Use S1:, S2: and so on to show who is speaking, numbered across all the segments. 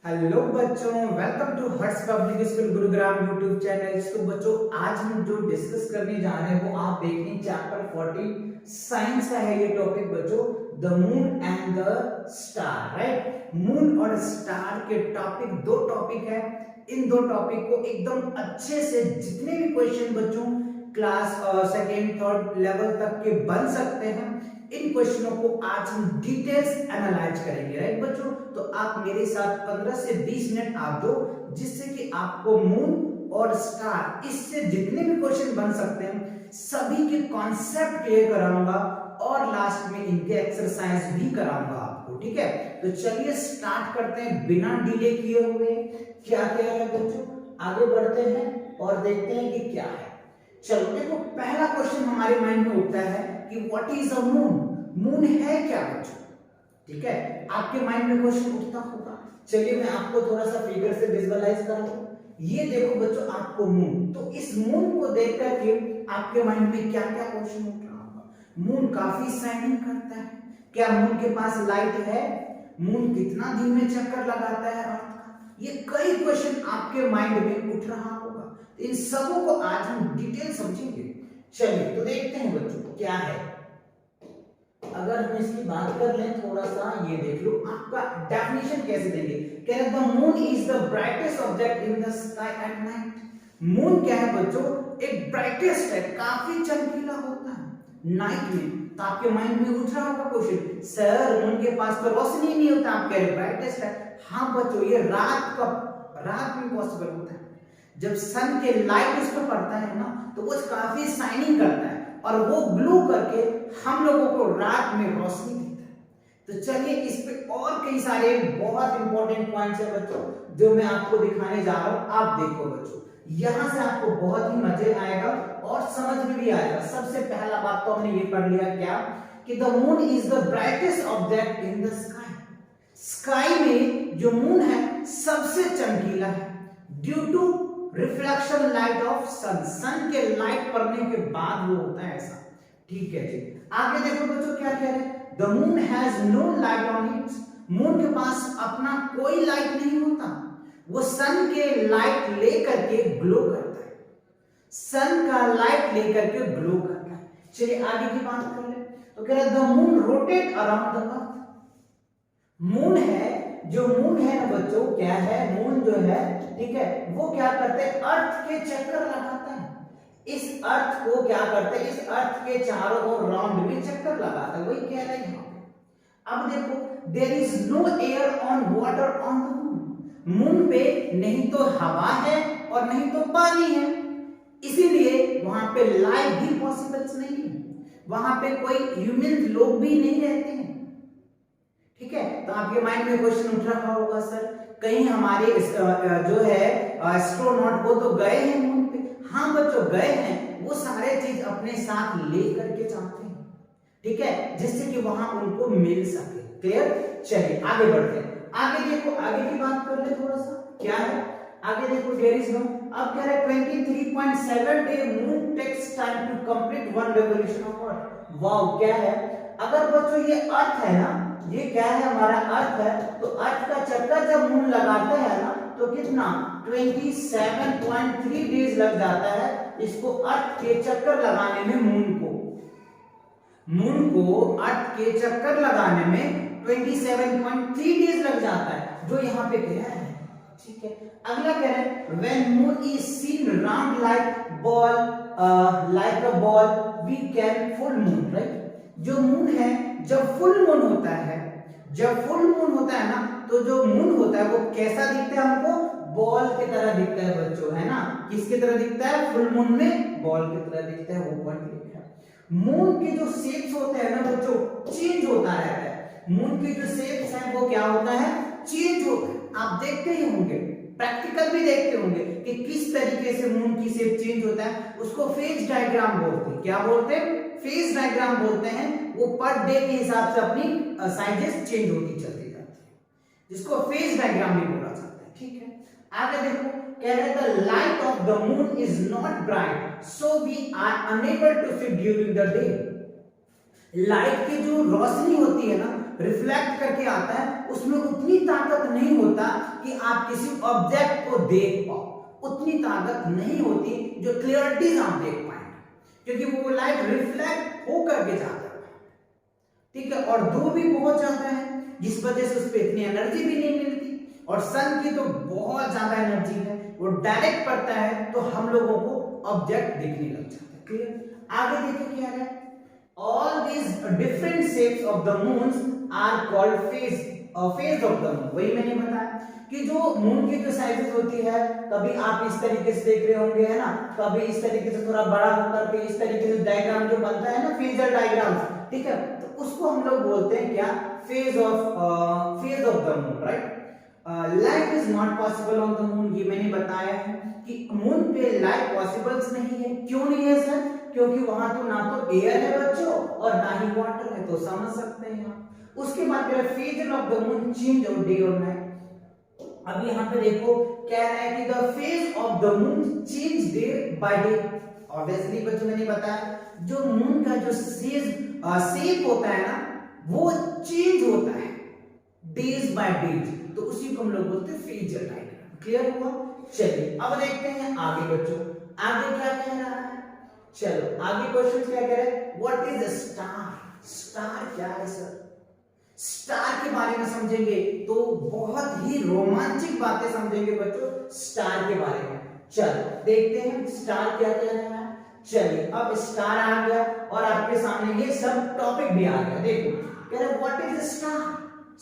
S1: Hello बच्चों, welcome to Harsh public school Gurugram YouTube channel. तो बच्चों, आज हम जो डिस्कस करने जा रहे हैं वो आप देखें चैप्टर 14 साइंस का है ये टॉपिक बच्चों, the moon and the star. Right, moon और स्टार के टॉपिक, दो टॉपिक है। इन दो टॉपिक को एकदम अच्छे से जितने भी क्वेश्चन बच्चों क्लास सेकेंड थर्ड लेवल तक के बन सकते हैं, इन क्वेश्चनों को आज हम डिटेल्स एनालाइज करेंगे। राइट बच्चों, तो आप मेरे साथ 15 से 20 मिनट आप दो, जिससे कि आपको मून और स्टार, इससे जितने भी क्वेश्चन बन सकते हैं सभी के कॉन्सेप्ट क्लियर कराऊंगा और लास्ट में इनके एक्सरसाइज भी कराऊंगा आपको। ठीक है, तो चलिए स्टार्ट करते हैं बिना डिले किए हुए। क्या क्या है बच्चों, आगे बढ़ते हैं और देखते हैं कि क्या है। चलो देखो, पहला क्वेश्चन हमारे माइंड में उठता है कि what is a moon. Moon है क्या बच्चों? ठीक है, आपके माइंड में क्वेश्चन उठता होगा। चलिए मैं आपको थोड़ा सा फिगर से विजुअलाइज कराऊं। ये देखो बच्चों, आपको मून, तो इस मून को देख करके आपके माइंड में क्या क्या क्वेश्चन उठ रहा होगा। मून काफी शाइनिंग करता है, क्या मून के पास लाइट है? मून कितना दिन में चक्कर लगाता है अर्थ का? ये कई क्वेश्चन आपके माइंड में उठ रहा होगा। इन सबों को आज हम डिटेल समझेंगे। चलिए तो देखते हैं बच्चों क्या है। अगर हम इसकी बात कर लें थोड़ा सा, ये देख लो, आपका डेफिनेशन कैसे देंगे। कह रहे the moon is the brightest object in the sky at night. Moon क्या है बच्चों? एक ब्राइटेस्ट है, काफी चमकीला होता है नाइट में। तो आपके माइंड में उठ रहा होगा क्वेश्चन, सर मून के पास तो रोशनी नहीं होता, आप कह रहे ब्राइटेस्ट है। हाँ बच्चों, ये रात में पॉसिबल होता है। जब सन के लाइट उस पर पड़ता है ना, तो वो काफी शाइनिंग करता है और वो ग्लो करके हम लोगों को रात में रोशनी देता है। तो चलिए इस पे और कई सारे बहुत इंपॉर्टेंट पॉइंट्स है बच्चों, जो मैं आपको दिखाने जा रहा हूं। आप देखो बच्चों, यहां से आपको बहुत ही मजे आएगा और समझ में भी आएगा। सबसे पहला बात तो हमने ये पढ़ लिया क्या, कि the moon is the brightest object in the sky. Sky में जो मून है सबसे चमकीला है, due to reflection light of sun. Sun के लाइट पड़ने के बाद वो होता है ऐसा। ठीक है जी, आगे देखो बच्चों क्या कह रहे हैं, the moon has no light on it. Moon के पास अपना कोई लाइट नहीं होता, वो सन के लाइट लेकर के ग्लो करता है। सन का लाइट लेकर के ग्लो करता है। चलिए आगे की बात कर ले, तो कह रहे हैं the moon rotate around the earth. Moon है, जो मून है ना बच्चों, क्या है मून जो है, ठीक है, वो क्या करते हैं, अर्थ के चक्कर लगाता है। इस अर्थ को क्या करते हैं, इस अर्थ के चारों ओर राउंड में चक्कर लगाता है, वही कह रहे हैं यहाँ पे। अब देखो, there is no air on water on the moon. Moon पे नहीं तो हवा है और नहीं तो पानी है, इसीलिए वहां पे लाइफ भी पॉसिबल नहीं है, वहां पे कोई ह्यूमन लोग भी नहीं रहते हैं। ठीक है, तो आपके माइंड में क्वेश्चन उठ रहा होगा, सर कहीं हमारे जो है एस्ट्रोनॉट वो तो गए हैं मून पे। हाँ बच्चों गए हैं, वो सारे चीज अपने साथ ले करके जाते हैं, ठीक है, जिससे कि वहां उनको मिल सके। क्लियर? चलिए आगे बढ़ते हैं। आगे देखो, आगे की बात कर ले थोड़ा सा, क्या है आगे देखो, देयर इज नो, अब कह रहे 23.7 day moon takes time to complete one revolution of earth. Wow, क्या है, अगर बच्चों ये अर्थ है ना, ये क्या है हमारा अर्थ है, तो अर्थ का चक्कर जब मून लगाते हैं ना, तो कितना 27.3 डेज लग जाता है इसको अर्थ के चक्कर लगाने में। मून को अर्थ के चक्कर लगाने में 27.3 डेज लग जाता है, जो यहाँ पे कह है। ठीक है, अगला कह रहे हैं when moon is seen round like a ball we can full moon. Right, जो मून है जब फुल मून होता है, ना, तो जो मून होता है वो कैसा दिखता है हमको, बॉल की तरह दिखता है बच्चों, है ना। किसकी तरह दिखता है, फुल मून में बॉल की तरह दिखता है, वो पॉइंट लिखा है। मून के जो शेप्स होते हैं ना बच्चों, चेंज होता रहता है। मून के जो शेप्स हैं वो क्या होता है, चेंज होता है। आप देखते ही होंगे, प्रैक्टिकल भी देखते होंगे कि किस तरीके से मून की शेप चेंज होता है। उसको फेज डायग्राम बोलते हैं। क्या बोलते हैं, फेज डायग्राम बोलते हैं। वो पर डे के हिसाब से अपनी साइजेस चेंज होती चलती जाती है, जिसको फेज डायग्राम भी बोला जाता है। ठीक है, आगे देखो, कह रहे हैं the light of the moon is not bright so we are unable to see during the day. Light की जो रोशनी होती है ना, रिफ्लेक्ट करके आता है, उसमें उतनी ताकत नहीं होता कि आप किसी ऑब्जेक्ट को देख पाओ, उतनी ताकत नहीं होती जो क्लियरिटी आप देख पाएंगे, क्योंकि वो लाइट रिफ्लेक्ट होकर के जाता है, ठीक है, और दूर भी पहुंच जाता है, जिस वजह से उस पर इतनी एनर्जी भी नहीं मिलती। और सन की तो बहुत ज्यादा एनर्जी है, वो डायरेक्ट पड़ता है तो हम लोगों को ऑब्जेक्ट दिखने लग जाता है। क्लियर? आगे देखिए क्या है, all these different shapes of the moons are called phase of the moon. वही मैंने बताया कि जो मून की जो साइजेस होती है, कभी आप इस तरीके से देख रहे होंगे, है ना, कभी इस तरीके से थोड़ा बड़ा होकर के इस तरीके से डायग्राम जो बनता है ना, फेजर डायग्राम, ठीक है, तो उसको हम लोग बोलते हैं क्या, phase of the moon, right. Life is not possible on the moon, ये मैंने बताया है कि मून पे लाइफ पॉसिबल्स नहीं है। क्यों नहीं है सर? क्योंकि वहां तो ना तो एयर है बच्चों और ना ही वाटर है, तो समझ सकते हैं आप। उसके बाद phase of the moon change of day और नाइट। अब यहाँ पे देखो कह रहा है कि the phase of the moon change day by day. Obviously बच्चों मैंने बताया जो मून का जो शेप होता है ना, वो चेंज होता है डेज बाय डेज, तो उसी को हम लोग बोलते हैं फेजर डायग्राम। क्लियर हुआ? चलिए अब देखते हैं आगे बच्चों, आगे क्या कह रहा है। चलो आगे क्वेश्चन क्या कह रहा है, what is a star? Star क्या है सर? स्टार के बारे में समझेंगे तो बहुत ही रोमांचक बातें समझेंगे बच्चों स्टार के बारे में। चलो देखते हैं स्टार क्या कह रहा है। चलिए अब स्टार आ गया और आपके सामने ये सब टॉपिक भी आ गया। देखो कह रहे व्हाट इज स्टार?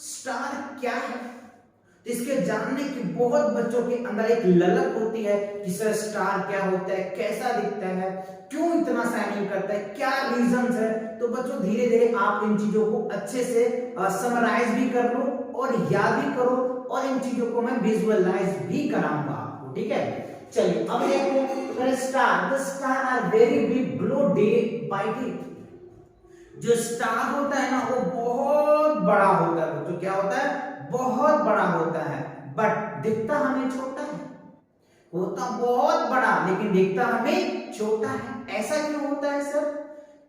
S1: स्टार क्या है? तो इसके जानने की बहुत बच्चों के अंदर एक ललक होती है कि सर स्टार क्या होता है, कैसा दिखता है, क्यों इतना शाइनिंग करता है, क्या रीजंस है। तो बच्चों धीरे धीरे आप इन चीजों को अच्छे से समराइज भी कर लो और याद भी करो, और इन चीजों को मैं विजुअलाइज भी कराऊंगा आपको, ठीक है। चलिए अब देखो star, the star are very big glow day by day. जो स्टार होता है ना वो बहुत बड़ा होता है बच्चों, क्या होता है, बहुत बड़ा होता है, बट दिखता हमें छोटा है। होता बहुत बड़ा लेकिन दिखता हमें छोटा है। ऐसा क्यों होता है सर?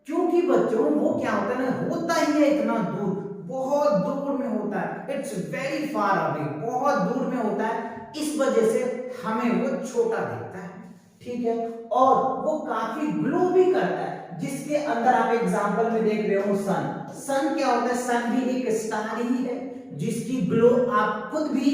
S1: क्योंकि बच्चों वो क्या होता है ना, होता ही है इतना दूर, बहुत दूर में होता है, इट्स वेरी फार अवे, बहुत दूर में होता है, इस वजह से हमें वो छोटा दिखता है, ठीक है। और वो काफी ग्लो भी करता है, जिसके अंदर आप एग्जांपल में देख रहे हो सन। सन क्या होता है? सन भी एक स्टार ही है, जिसकी ग्लो आप खुद भी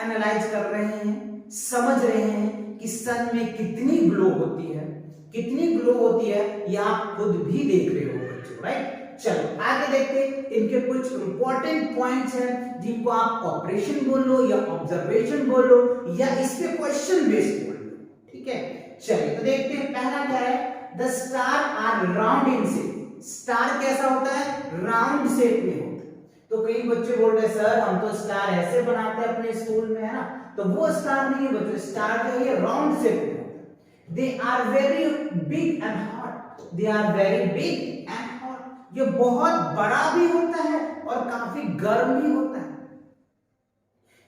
S1: एनालाइज कर रहे हैं, समझ रहे हैं कि सन में कितनी ग्लो होती है, कितनी ग्लो होती है, ये आप खुद भी देख रहे हो बच्चों, राइट। चलो आगे देखते हैं, इनके कुछ इंपॉर्टेंट पॉइंट्स हैं जिनको आप ऑपरेशन बोलो या ऑब्जर्वेशन बोलो या इस पे क्वेश्चन बेस्ड बोलो, ठीक है। चलिए तो देखते हैं पहला क्या है, the star are round in shape. Star कैसा होता है? राउंड शेप में होता है। तो कई बच्चे बोल रहे सर हम तो स्टार ऐसे बनाते हैं अपने स्कूल में, है ना, तो वो स्टार नहीं है बच्चों, स्टार जो है राउंड शेप में होता है। They are very big and hot, they are very big and hot. ये बहुत बड़ा भी होता है और काफी गर्म भी होता है।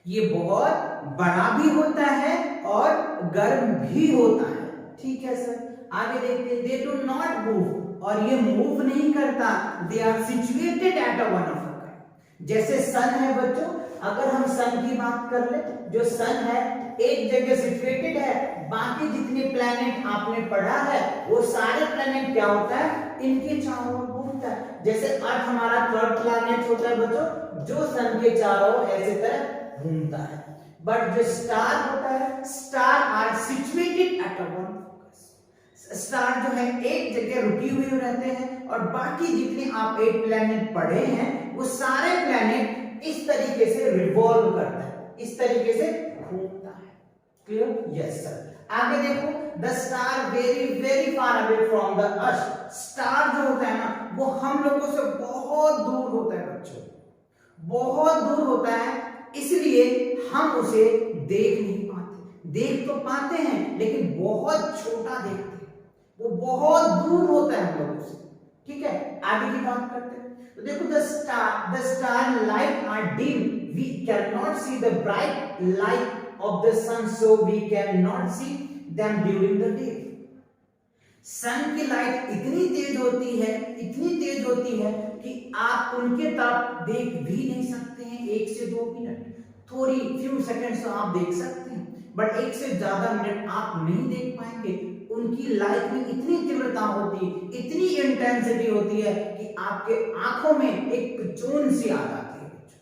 S1: ये बहुत बड़ा भी होता है और गर्म भी होता है, ठीक है सर। आगे देखते हैं, दे डू नॉट मूव, और ये मूव नहीं करता, they are situated at a one of a kind. जैसे सन है बच्चों, अगर हम सन की बात कर ले, जो सन है एक जगह सिचुएटेड है, बाकी जितने प्लैनेट आपने पढ़ा है वो सारे प्लैनेट क्या होता है, इनके चारों ओर घूमता है। जैसे अर्थ हमारा थर्ड प्लैनेट होता है बच्चों, जो सन के चारों ओर ऐसे तरह घूमता है। बट जो स्टार होता है, star are situated at a one focus. Star जो है एक जगह रुकी हुई रहते हैं और बाकी जितने आप 8 प्लैनेट पढ़े हैं वो सारे प्लैनेट इस तरीके से रिवॉल्व करता है, इस तरीके से घूमता है। क्लियर? Yes sir. आगे देखो, the star very very far away from the earth. Star जो होता है ना वो हम लोगों से बहुत दूर होता है बच्चों, बहुत दूर होता है, इसलिए हम उसे देख नहीं पाते। देख तो पाते हैं लेकिन बहुत छोटा देखते हैं, वो बहुत दूर होता है हम लोगों से, ठीक है। आगे की बात करते हैं, तो देखो the star light are dim, we can not see the bright light of the sun, so we cannot see them during the day. सन की लाइट इतनी तेज होती है, इतनी तेज होती है कि आप उनके तरफ देख भी नहीं सकते हैं 1 से 2 मिनट। थोड़ी फ्यू सेकंड्स तो आप देख सकते हैं, बट एक से ज्यादा मिनट आप नहीं देख पाएंगे। उनकी लाइट में इतनी तीव्रता होती है, इतनी इंटेंसिटी होती है कि आपके आंखों में एक चून सी आ जाती है बच्चों,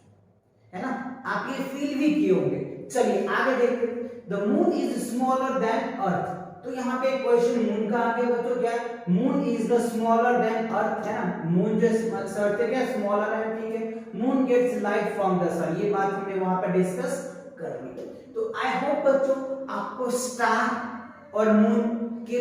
S1: है ना। आप ये फील भी किए होंगे। चलिए आगे देखते हैं। The moon is smaller than earth. तो यहाँ पे क्वेश्चन मून का आ गया बच्चों, क्या moon is the smaller than earth, है ना। मून जो अर्थ से क्या स्मॉलर है, ठीक है। Moon gets light from the sun, ये बात हमने वहां पर डिस्कस कर ली। तो आई होप बच्चों आपको स्टार और मून के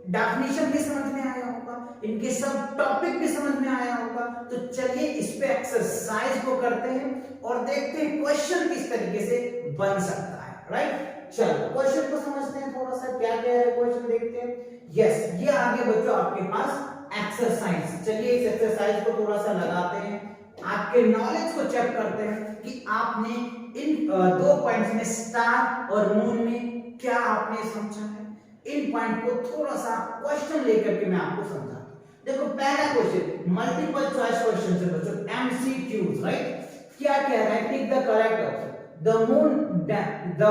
S1: डेफिनेशन भी समझ में आया होगा, इनके सब टॉपिक भी समझ में आया होगा। तो चलिए इस पे एक्सरसाइज को करते हैं और देखते हैं क्वेश्चन किस तरीके से बन सकता है, राइट। चलो क्वेश्चन को समझते हैं थोड़ा सा, क्या क्या है क्वेश्चन देखते हैं। यस, ये आ गया बच्चों आपके पास एक्सरसाइज। चलिए इस एक्सरसाइज को थोड़ा सा लगाते हैं, आपके नॉलेज को चेक करते हैं कि आपने इन दो पॉइंट्स में स्टार और मून में क्या आपने समझा है। इन पॉइंट को थोड़ा सा क्वेश्चन लेकर के मैं आपको समझाता हूं। देखो पहला क्वेश्चन मल्टीपल चॉइस क्वेश्चन है बच्चों, एमसीक्यूज, राइट। क्या कह रहा है, tick the correct option. The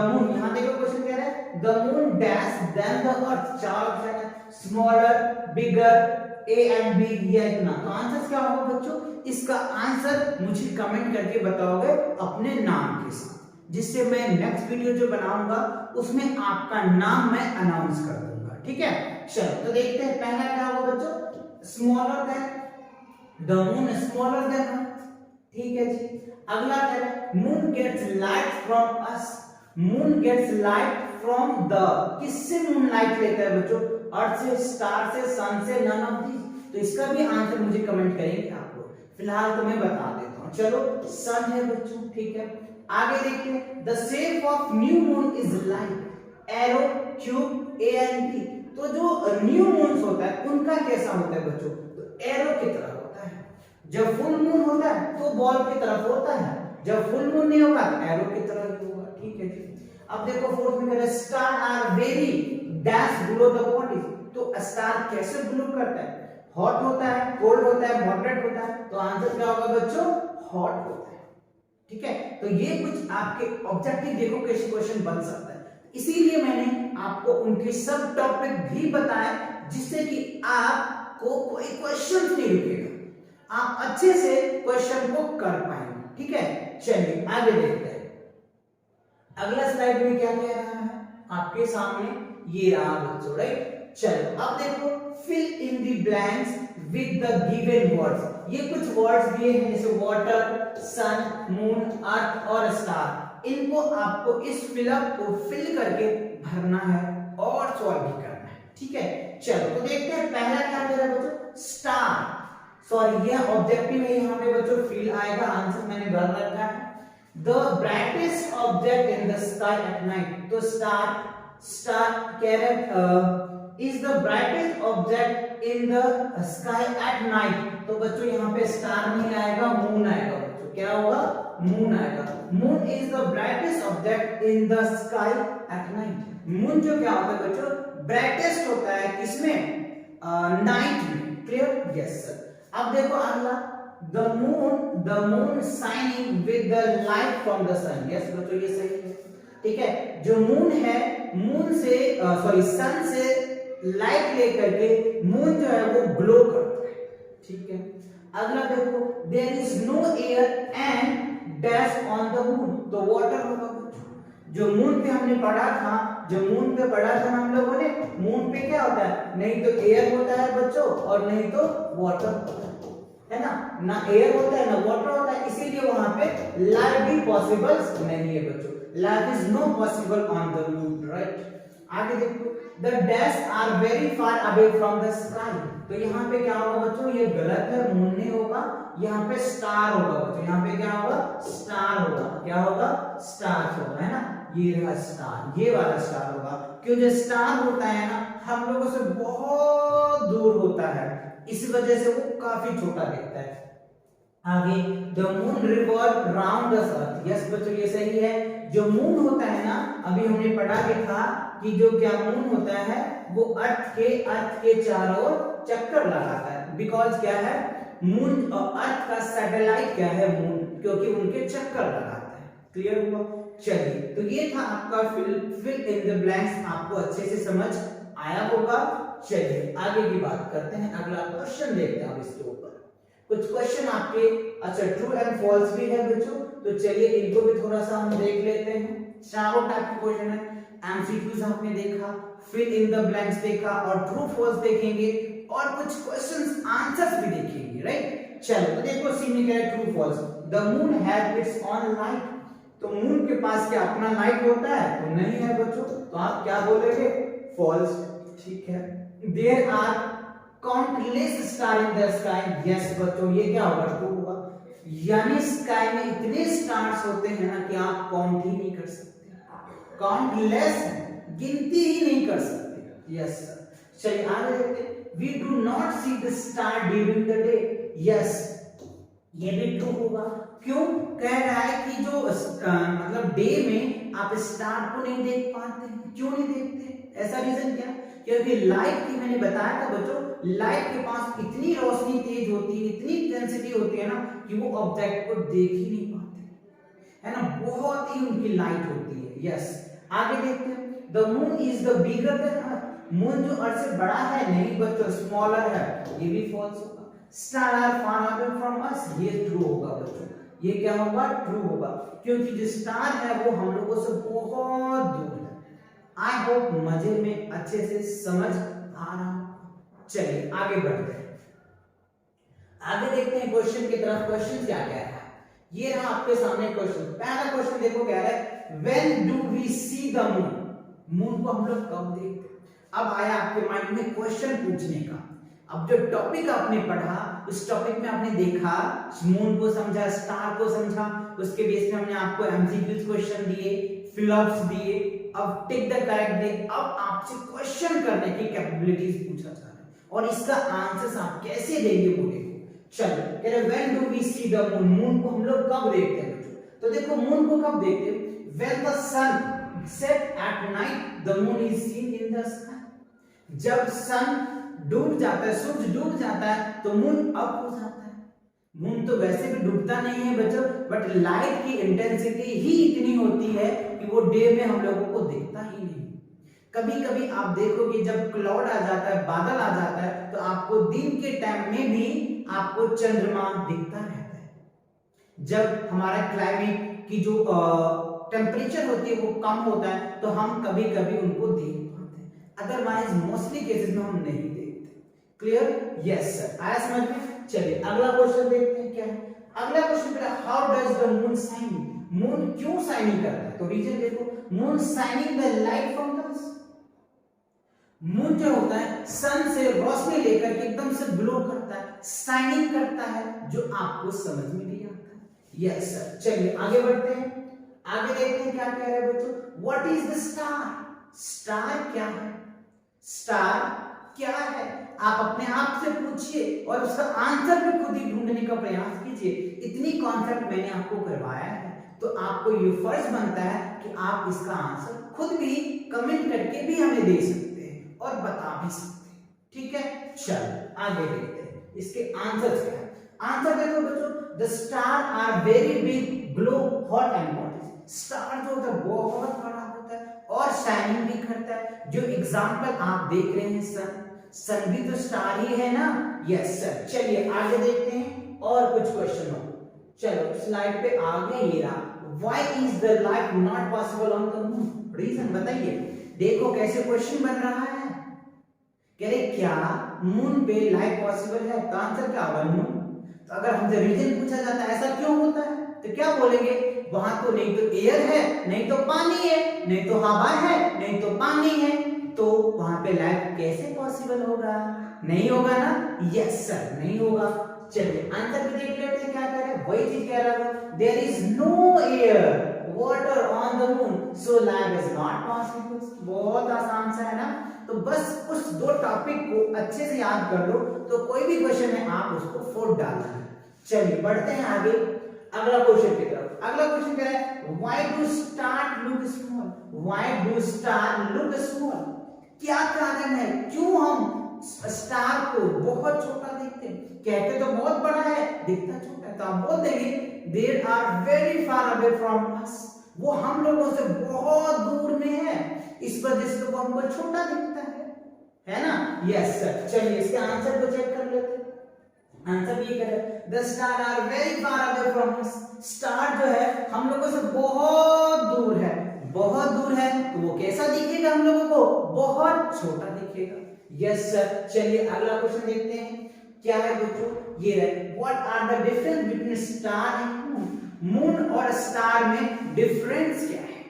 S1: moon यहां देखो क्वेश्चन कह रहा है the moon dash than the earth, चार ऑप्शन है, smaller, bigger, A and B, ये इतना। तो आंसर क्या होगा बच्चों, इसका आंसर मुझे कमेंट करके बताओगे अपने नाम के साथ, जिससे मैं नेक्स्ट वीडियो जो बनाऊंगा उसमें आपका नाम मैं अनाउंस कर दूंगा, ठीक है। चलो तो देखते हैं पहला क्या होगा बच्चों, smaller than, the moon smaller than earth, ठीक है जी। अगला क्या है, moon gets light from us, moon gets light from the, किससे मून लाइट लेता है बच्चों, अर्थ से, स्टार से, सन से, नन ऑफ दीस। तो इसका भी आंसर मुझे कमेंट करेंगे आप लोग, फिलहाल तो मैं बता देता हूं। चलो सन है बच्चों, ठीक है। आगे देखते हैं, the shape of new moon is like arrow, cube, A and B. तो जो न्यू मून होता है उनका कैसा होता है बच्चों, तो एरो की तरह होता है। जब फुल मून होता है तो बॉल की तरफ होता है, जब फुल मून नहीं होगा तो एरो की तरह ही होगा, ठीक है जी। अब देखो फोर्थ में कह रहा है star are very dash below the body. तो स्टार कैसे ग्लो करता है, हॉट होता है, कोल्ड होता है, मॉडरेट होता है। तो आंसर क्या होगा बच्चों, हॉट होता है, ठीक है। तो ये कुछ आपके ऑब्जेक्टिव देखो कैसे क्वेश्चन बन सकता है, इसीलिए मैंने आपको उनके सब टॉपिक भी बताए, जिससे कि आपको कोई क्वेश्चन नहीं रुकेगा, आप अच्छे से क्वेश्चन को कर पाएंगे, ठीक है। चलिए आगे देखते हैं। अगला स्लाइड में क्या कह रहा है आपके सामने, ये रहा बच्चों, राइट। चलो अब देखो, fill in the blanks with the given words. ये कुछ वर्ड्स दिए हैं जैसे वाटर, सन, मून, अर्थ और स्टार। इनको आपको इस फिलअप को फिल करके भरना है और सॉल्व भी करना है, ठीक है। चलो तो देखते हैं पहला क्या कह रहा है बच्चों, स्टार। सॉरी ये ऑब्जेक्टिव है, यहाँ पे बच्चों फील आएगा, आंसर मैंने भर रखा है। The brightest object in the sky at night. तो स्टार कह रहे is the brightest object in the sky at night. तो बच्चों यहाँ पे स्टार नहीं आएगा, मून आएगा बच्चों। क्या होगा, मून आएगा। Moon is the brightest object in the sky at night. Moon जो क्या होता है बच्चों, ब्राइटेस्ट होता है किसमें, नाइट में। Clear, yes sir. अब देखो अगला, the moon shining with the light from the sun. Yes बच्चों ये सही है, ठीक है। जो मून है, मून से सन से लाइट लेकर के मून जो है वो ग्लो करता है, ठीक है। अगला देखो, there is no air and dash on the moon. तो वाटर होगा बच्चों। जो मून पे हमने पढ़ा था, हम लोगों ने, मून पे क्या होता है, नहीं तो एयर होता है बच्चों और नहीं तो वाटर होता है ना। ना एयर होता है ना वाटर होता है, इसीलिए वहां पे लाइफ भी पॉसिबल नहीं है बच्चों। Life is no possible on the moon, right. आगे देखो, the dash are very far away from the sky. तो यहाँ पे क्या होगा बच्चों, ये गलत है, मून नहीं होगा, यहाँ पे स्टार होगा बच्चों। यहाँ पे क्या होगा, स्टार होगा। क्या होगा, स्टार होगा, है ना। ये रहा स्टार, ये वाला स्टार होगा, क्यों, जो स्टार होता है ना हम लोगों से बहुत दूर होता है, इस वजह से वो काफी छोटा दिखता है। आगे, the moon revolve round the earth. Yes बच्चों ये सही है। जो मून होता है ना, अभी हमने पढ़ा भी था कि जो क्या मून होता है वो अर्थ के चारों ओर चक्कर लगाता है। बिकॉज क्या है, मून और अर्थ का सैटेलाइट क्या है, मून, क्योंकि उनके चक्कर लगाता है। क्लियर हुआ? चलिए, तो ये था आपका फिल इन द ब्लैंक्स, आपको अच्छे से समझ आया होगा। चलिए आगे की बात करते हैं, अगला क्वेश्चन देखते हैं अब इसके ऊपर। कुछ क्वेश्चन आपके अच्छा ट्रू एंड फॉल्स भी है बच्चों, तो चलिए इनको भी थोड़ा सा हम देख लेते हैं। चारों टाइप के क्वेश्चन है, एमसीक्यूज आपने देखा, फिल इन द ब्लैंक्स देखा और ट्रू फॉल्स देखेंगे और कुछ क्वेश्चंस आंसर्स भी देखेंगे, राइट? चलो तो देखो सी में क्या है, true false. The moon has its own light, तो मून के पास क्या अपना लाइट होता है? तो नहीं है बच्चों, तो आप क्या बोलेंगे? फॉल्स, ठीक है। There are countless star in the sky, yes बच्चों, ये क्या होगा? ट्रू होगा। यानी स्काई में इतने स्टार्स होते हैं ना कि आप काउंट ही नहीं कर सकते, काउंटलेस, गिनती ही नहीं कर सकते, यस सर। चलिए आगे देखते हैं। We do not see the star during the day, yes ये भी ट्रू होगा। क्यों? कह रहा है कि जो मतलब डे में आप स्टार को नहीं देख पाते हैं। क्यों नहीं देखते? ऐसा रीजन क्या? क्योंकि लाइट की, मैंने बताया था बच्चों, लाइट के पास इतनी रोशनी तेज होती है, इतनी इंटेंसिटी होती है ना कि वो ऑब्जेक्ट को देख ही नहीं पाते, है ना, बहुत ही उनकी लाइट होती है, यस। आगे देखते हैं। The moon is the bigger than earth, moon जो अर्थ से बड़ा है, नहीं बच्चों, स्मॉलर है, ये भी फॉल्स होगा। Star are far away from us, ये ट्रू होगा बच्चों, ये क्या होगा? ट्रू होगा, क्योंकि जो स्टार है वो हम लोगों से बहुत दूर है। आई होप मजे में अच्छे से समझ आ रहा। चलिए आगे बढ़ते हैं, आगे देखते हैं क्वेश्चन की तरफ। क्वेश्चन क्या कह रहा है, ये रहा आपके सामने क्वेश्चन। पहला क्वेश्चन देखो क्या है, when do we see the moon, moon को हम लोग कब देखते हैं? अब आया आपके माइंड में क्वेश्चन पूछने का। अब जो टॉपिक आपने पढ़ा उस टॉपिक में आपने देखा, मून को समझा, स्टार को समझा, उसके बेस में हमने आपको एमसीक्यूज क्वेश्चन दिए, फिलअप्स दिए, अब टिक द करेक्ट दे। अब आपसे क्वेश्चन करने की कैपेबिलिटीज पूछा जा रहा है और इसका आंसर्स आप कैसे देंगे वो देखो। चलो कह रहे when do we see the moon, moon को हम लोग कब देखते हैं बच्चों? तो देखो मून को कब देखते हैं? When the sun set at night the moon is seen in the sky, जब सन डूब जाता है, सूरज डूब जाता है तो मून अप हो जाता है। मून तो वैसे भी डूबता नहीं है बच्चों, बट लाइट की इंटेंसिटी ही इतनी होती है कि वो डे में हम लोगों को दिखता ही नहीं। कभी कभी आप देखोगे जब क्लाउड आ जाता है, बादल आ जाता है, तो आपको दिन के टाइम में भी आपको चंद्रमा दिखता रहता है। जब हमारा क्लाइमेट की जो टेम्परेचर होती है वो कम होता है तो हम कभी कभी उनको देख पाते हैं, अदरवाइज मोस्टली केसेस में हम नहीं देखते। क्लियर? यस सर, आया समझ में? चलिए अगला क्वेश्चन देखते हैं क्या है। अगला क्वेश्चन मेरा, how does the moon shine, moon क्यों शाइनिंग करता है? तो रीजन देखो, moon shining the light from the sun, moon जो होता है सन से रोशनी लेकर के एकदम से ग्लो करता है, शाइनिंग करता है, जो आपको समझ में नहीं आता है। यस सर, चलिए आगे बढ़ते हैं, आगे देखते हैं क्या कह रहे हैं बच्चों। What is the star, star क्या है? स्टार क्या है? आप अपने आप से पूछिए और उसका आंसर भी खुद ही ढूंढने का प्रयास कीजिए। इतनी कॉन्सेप्ट मैंने आपको करवाया है तो आपको ये फर्ज बनता है कि आप इसका आंसर खुद भी कमेंट करके भी हमें दे सकते हैं और बता भी सकते हैं, ठीक है? चलो आगे देखते हैं इसके आंसर क्या है। आंसर देखो बच्चों, the star are very big, glow, hot and hot. Star जो होता है बहुत बड़ा होता है और शाइनिंग भी करता है। जो एग्जांपल आप देख रहे हैं सन, सन भी तो स्टार ही है ना? Yes sir. चलिए आगे देखते हैं और कुछ क्वेश्चन हो। चलो स्लाइड पे आगे ये रहा, why is the life not possible on the moon, reason बताइए। देखो कैसे क्वेश्चन बन रहा है, कह रहे क्या मून पे लाइफ पॉसिबल है? तो आंसर क्या होगा? नो। तो अगर हमसे रीजन पूछा जाता है ऐसा क्यों होता है तो क्या बोलेंगे? वहां तो नहीं तो एयर है, नहीं तो पानी है, नहीं तो हवा है, नहीं तो पानी है, तो वहां पे लाइफ कैसे पॉसिबल होगा? नहीं होगा ना? यस सर, नहीं होगा। चलिए आंसर भी देख लेते हैं क्या कह रहे हैं। वही चीज कह रहा था, there is no air water on the moon so life is not possible. बहुत आसान सा है ना? तो बस उस दो टॉपिक को अच्छे से याद कर लो तो कोई भी क्वेश्चन है आप उसको फोड़ डालना है। चलिए बढ़ते हैं आगे अगला क्वेश्चन की तरफ। अगला क्वेश्चन क्या है, why do star look small, why do star look small, क्या कारण है क्यों हम स्टार को बहुत छोटा देखते हैं? कहते तो बहुत बड़ा है, दिखता छोटा है। तो आप बोल देंगे there are very far away from us, वो हम लोगों से बहुत दूर में है, इस वजह से वो हमको छोटा दिखता है ना। यस सर, चलिए इसके आंसर को चेक कर लेते हैं। आंसर ये करें, the star are very far away from us. Star जो है हम लोगों से बहुत दूर है, बहुत दूर है, तो वो कैसा दिखेगा हम लोगों को, बहुत छोटा दिखेगा। यस सर, चलिए अगला क्वेश्चन देखते हैं क्या है बच्चों, ये है what are the difference between star and moon. Moon और स्टार में डिफरेंस क्या है,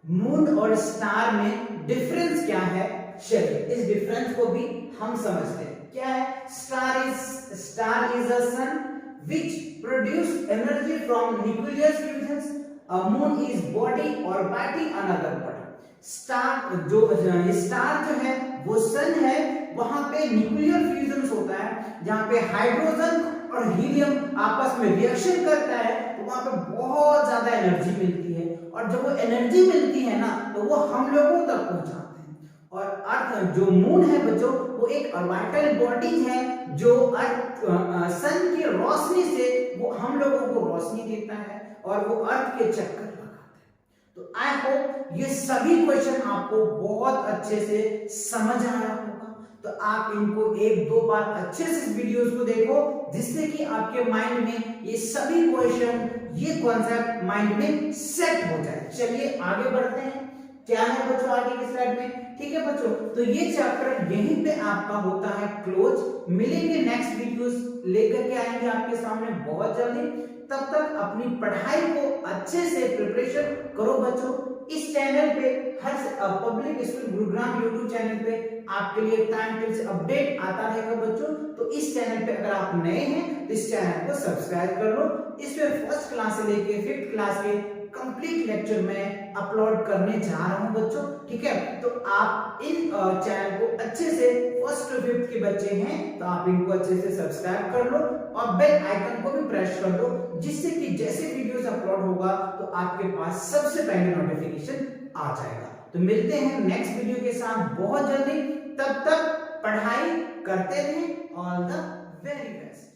S1: मून और स्टार में डिफरेंस क्या है। चलिए इस डिफरेंस को भी हम समझते हैं। क्या है, star is a sun which produce energy from nuclear fusion. A moon is body orbiting another body. Star जो है वो सन है, वहां पे न्यूक्लियर फ्यूजन होता है, जहां पे हाइड्रोजन और हीलियम आपस में रिएक्शन करता है, तो वहां पे बहुत ज्यादा एनर्जी मिलती है, और जब वो एनर्जी मिलती है ना तो वो हम लोगों तक पहुंचाते हैं। और अर्थ जो मून है बच्चों, वो एक ऑर्बिटल बॉडी है जो अर्थ सन की रोशनी से वो हम लोगों को रोशनी देता है और वो अर्थ के चक्कर लगाता है। तो आई होप ये सभी क्वेश्चन आपको बहुत अच्छे से समझ आया होगा। तो आप इनको एक दो बार अच्छे से इस वीडियोस को देखो, जिससे कि आपके माइंड में ये सभी क्वेश्चन, ये कॉन्सेप्ट माइंड में सेट हो जाए। चलिए आगे बढ़ते हैं, क्या है बच्चों आगे की स्लाइड में। ठीक है बच्चों, तो ये चैप्टर यहीं पे आपका होता है क्लोज। मिलेंगे नेक्स्ट वीडियोस लेकर के आएंगे आपके सामने बहुत जल्दी। तब तक अपनी पढ़ाई को अच्छे से प्रिपरेशन करो बच्चों। इस चैनल पे हर public school Gurugram YouTube channel पे आपके लिए टाइम टेबल से अपडेट आता रहेगा बच्चों। तो इस चैनल पे अगर आप नए हैं तो इस चैनल को सब्सक्राइब कर लो। इसमें फर्स्ट क्लास से लेके 5th क्लास के कंप्लीट लेक्चर में अपलोड करने जा रहा हूं बच्चों। ठीक है, तो आप इन चैनल को अच्छे से 1st to 5th के बच्चे हैं तो आप इनको अच्छे से सब्सक्राइब कर लो और बेल आइकन को भी प्रेस कर दो, जिससे कि जैसे वीडियोस अपलोड होगा तो आपके पास सबसे पहले नोटिफिकेशन आ जाएगा। तो मिलते हैं नेक्स्ट वीडियो के साथ बहुत जल्दी। तब तक पढ़ाई करते रहें। All the very best.